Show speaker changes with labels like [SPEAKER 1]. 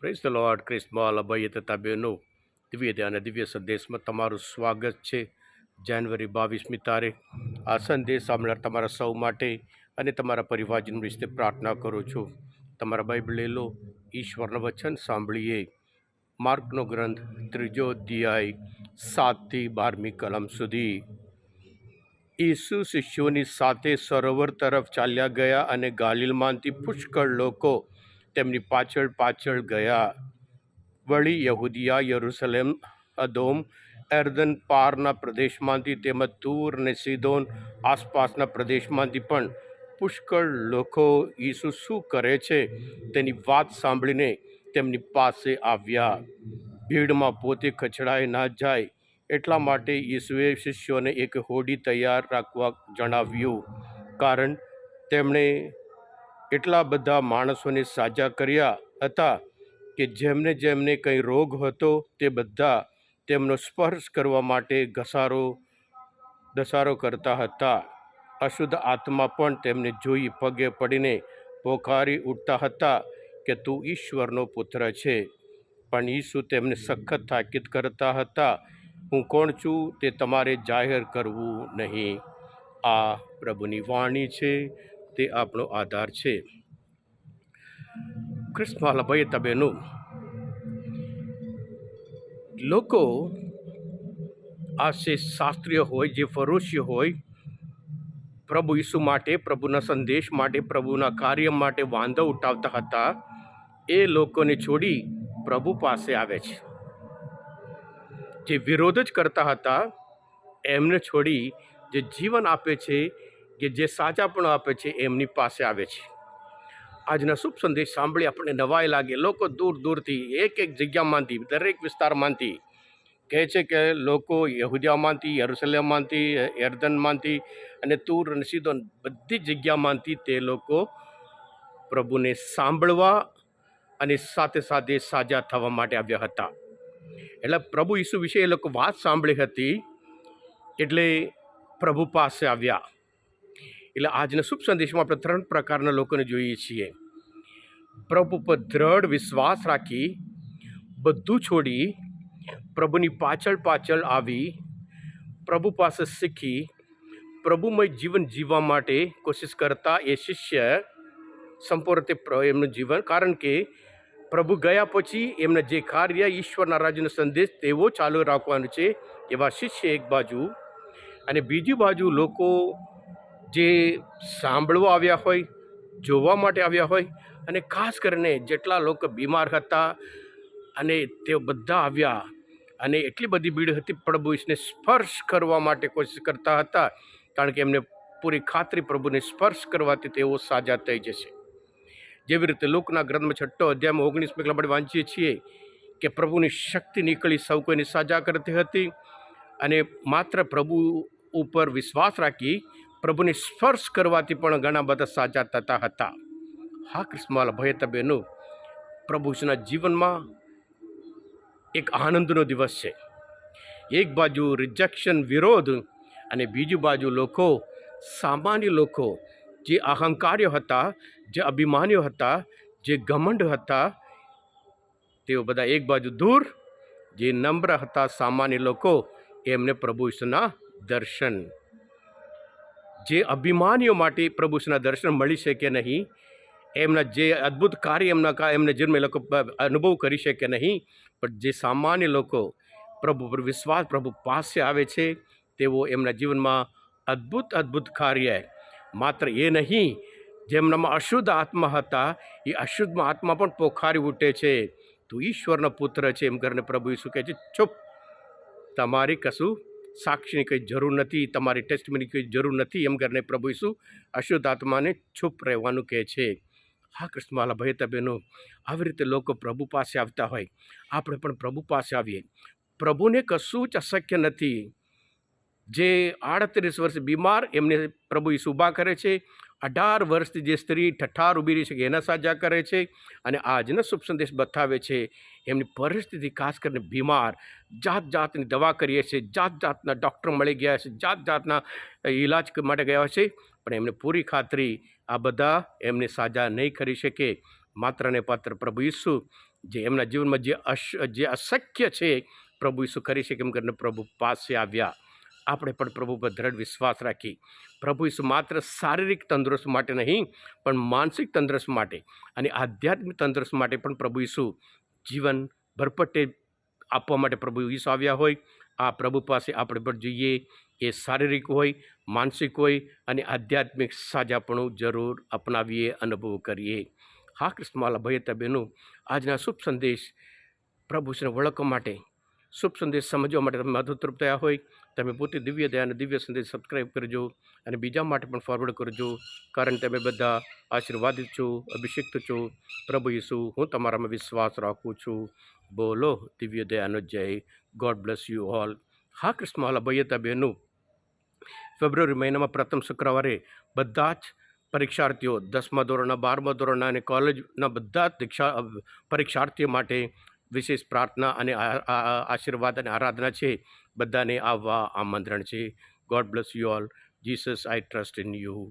[SPEAKER 1] Praise the Lord. ક્રિસ્મોલ અભય તથા બહેનો, દિવ્ય અને દિવ્ય સંદેશમાં તમારું સ્વાગત છે. જાન્યુઆરી 22મી તારીખ આ સંદેશ સાંભળનાર તમારા સૌ માટે અને તમારા પરિવારજન વિશે પ્રાર્થના કરું છું. તમારા બાઇબલ લે લો, ઈશ્વરનું વચન સાંભળીએ. માર્કનો ગ્રંથ 3 અધ્યાય 7થી 12મી કલમ સુધી. ઈસુ શિષ્યોની સાથે સરોવર તરફ ચાલ્યા ગયા અને ગાલિલમાંથી પુષ્કળ લોકો તેમની પાછળ પાછળ ગયા. વળી યહૂદિયા, યરૂશલેમ, અદોમ, એર્દન પારના પ્રદેશમાંથી તેમજ તૂર અને સીદોન આસપાસના પ્રદેશમાંથી પણ પુષ્કળ લોકો ઈસુ શું કરે છે તેની વાત સાંભળીને તેમની પાસે આવ્યા. ભીડમાં પોતે કચડાઈ ના જાય એટલા માટે ઈસુએ શિષ્યોને એક હોડી તૈયાર રાખવા જણાવ્યું, કારણ તેમણે એટલા બધા માણસોને સાજા કર્યા હતા કે જેમને જેમને કંઈ રોગ હતો તે બધા તેમનો સ્પર્શ કરવા માટે ધસારો કરતા હતા. અશુદ્ધ આત્મા પણ તેમને જોઈ પગે પડીને પોકારી ઉઠતા હતા કે તું ઈશ્વરનો પુત્ર છે. પણ ઈસુ તેમને સખત તાકીદ કરતા હતા, હું કોણ છું તે તમારે જાહેર કરવું નહીં. આ પ્રભુની વાણી છે, તે આપણો આધાર છે. ક્રિસ્મસ ભાઈ તબેનું લોકો આ શાસ્ત્રીય હોય, જે ફરોશી હોય, પ્રભુ ઈસુ માટે, પ્રભુના સંદેશ માટે, પ્રભુના કાર્ય માટે વાંધો ઉઠાવતા હતા, એ લોકોને છોડી પ્રભુ પાસે આવે છે. જે વિરોધ જ કરતા હતા એમને છોડી જે જીવન આપે છે, કે જે સાચાપણું આપે છે, એમની પાસે આવે છે. આજના શુભ સંદેશ સાંભળી આપણને નવાઈ લાગે. લોકો દૂર દૂરથી, એક એક જગ્યામાંથી, દરેક વિસ્તારમાંથી કહે છે કે લોકો યહૂદિયામાંથી, યરૂશલેમમાંથી, એર્દનમાંથી અને તૂર અને સીદોન બધી જગ્યામાંથી તે લોકો પ્રભુને સાંભળવા અને સાથે સાથે સાજા થવા માટે આવ્યા હતા. એટલે પ્રભુ ઈસુ વિશે એ લોકો વાત સાંભળી હતી એટલે પ્રભુ પાસે આવ્યા. એટલે આજના શુભ સંદેશમાં આપણે 3 પ્રકારના લોકોને જોઈએ છીએ. પ્રભુ પર દ્રઢ વિશ્વાસ રાખી બધું છોડી પ્રભુની પાછળ પાછળ આવી, પ્રભુ પાસે શીખી પ્રભુમય જીવન જીવવા માટે કોશિશ કરતા એ શિષ્ય સંપૂર્ણ એમનું જીવન, કારણ કે પ્રભુ ગયા પછી એમના જે કાર્ય, ઈશ્વરના રાજ્યનો સંદેશ તેવો ચાલુ રાખવાનો છે. એવા શિષ્ય એક બાજુ, અને બીજી બાજુ લોકો જે સાંભળવા આવ્યા હોય, જોવા માટે આવ્યા હોય, અને ખાસ કરીને જેટલા લોકો બીમાર હતા અને તે બધા આવ્યા, અને એટલી બધી ભીડ હતી, પ્રભુ ઈસુને સ્પર્શ કરવા માટે કોશિશ કરતા હતા, કારણ કે એમને પૂરી ખાતરી પ્રભુને સ્પર્શ કરવાથી તેઓ સાજા થઈ જશે. જેવી રીતે લોકના ગ્રંથમાં 6 અધ્યાયમાં 19 આપણે વાંચીએ છીએ કે પ્રભુની શક્તિ નીકળી સૌ કોઈને સાજા કરતી હતી, અને માત્ર પ્રભુ ઉપર વિશ્વાસ રાખી પ્રભુને સ્પર્શ કરવાથી પણ ઘણા બધા સાજા થતા હતા. હા ક્રિસ્મસ ભય બહેનો, પ્રભુના જીવનમાં એક આનંદનો દિવસ છે. એક બાજુ રિજેક્શન, વિરોધ, અને બીજી બાજુ લોકો, સામાન્ય લોકો, જે અહંકાર્યો હતા, જે અભિમાનીઓ હતા, જે ઘમંડ હતા, તેઓ બધા એક બાજુ દૂર. જે નમ્ર હતા, સામાન્ય લોકો, એમને પ્રભુ ઈસુના દર્શન. જે અભિમાનીઓ માટે પ્રભુ ઈસુના દર્શન મળી શકે નહીં, એમના જે અદ્ભુત કાર્ય એમને જીવનમાં લોકો અનુભવ કરી શકે નહીં, પણ જે સામાન્ય લોકો પ્રભુ પર વિશ્વાસ, પ્રભુ પાસે આવે છે, તેઓ એમના જીવનમાં અદ્ભુત કાર્ય. માત્ર એ નહીં, જેમનામાં અશુદ્ધ આત્મા હતા, એ અશુદ્ધ આત્મા પણ પોખારી ઉઠે છે. તું ઈશ્વરનો પુત્ર છે એમ કરીને પ્રભુ ઈસુ કહે છે, ચૂપ, તમારી કશું સાક્ષીની કંઈ જરૂર નથી, તમારી ટેસ્ટમની કંઈ જરૂર નથી, એમ કરીને પ્રભુ ઈસુ અશુદ્ધ આત્માને ચૂપ રહેવાનું કહે છે. હા કૃષ્ણવાલા ભાઈ બહેનો, આવી રીતે લોકો પ્રભુ પાસે આવતા હોય, આપણે પણ પ્રભુ પાસે આવીએ. પ્રભુને કશું જ અશક્ય નથી. જે 38 વર્ષ બીમાર, એમને પ્રભુ ઈસુ ઊભા કરે છે. 18 વર્ષથી જે સ્ત્રી ઠઠ્ઠાર ઊભી રહી છે, એના સાજા કરે છે. અને આજનો શુભ સંદેશ બતાવે છે એમની પરિસ્થિતિ, ખાસ કરીને બીમાર, જાતની દવા કરીએ છીએ, જાતના ડૉક્ટર મળી ગયા છે, જાતના ઈલાજ માટે ગયા છે, પણ એમને પૂરી ખાતરી આ બધા એમને સાજા નહીં કરી શકે. માત્ર ને પાત્ર પ્રભુ ઈસુ જે એમના જીવનમાં જે અશક્ય છે પ્રભુ ઈસુ કરી શકે એમ કરીને પ્રભુ પાસે આવ્યા. આપણે પણ પ્રભુ પર દ્રઢ વિશ્વાસ રાખી પ્રભુ ઈસુ માત્ર શારીરિક તંદુરસ્ત માટે નહીં પણ માનસિક તંદુરસ્ત માટે અને આધ્યાત્મિક તંદુરસ્ત માટે પણ પ્રભુ ઈસુ જીવન ભરપટે આપવા માટે પ્રભુ ઈસુ આવ્યા હોય. આ પ્રભુ પાસે આપણે પણ જોઈએ, એ શારીરિક હોય, માનસિક હોય અને આધ્યાત્મિક સાજાપણું જરૂર અપનાવીએ, અનુભવ કરીએ. હા કૃષ્ણમાલા ભાઈ હતા બહેનો, આજના શુભ સંદેશ પ્રભુને ઓળખવા માટે, શુભ સંદેશ સમજવા માટે તમે મદદરૂપ થયા હોય, તમે પોતે દિવ્ય દયા અને દિવ્ય સંદેશ સબસ્ક્રાઈબ કરજો અને બીજા માટે પણ ફોરવર્ડ કરજો, કારણ તમે બધા આશીર્વાદિત છો, અભિષિક્ત છો. પ્રભુ ઈસુ, હું તમારામાં વિશ્વાસ રાખું છું. બોલો દિવ્ય દયાનો જય. God bless you all. હા કૃષ્ણમાલા ભાઈ હતા બહેનો, ફેબ્રુઆરી મહિનામાં પ્રથમ શુક્રવારે બધા જ પરીક્ષાર્થીઓ 10મા ધોરણના, 12મા ધોરણના અને કોલેજના બધા જ પરીક્ષાર્થીઓ માટે વિશેષ પ્રાર્થના અને આશીર્વાદ અને આરાધના છે. બધાને આવવા આમંત્રણ છે. God bless you all. Jesus I trust in you.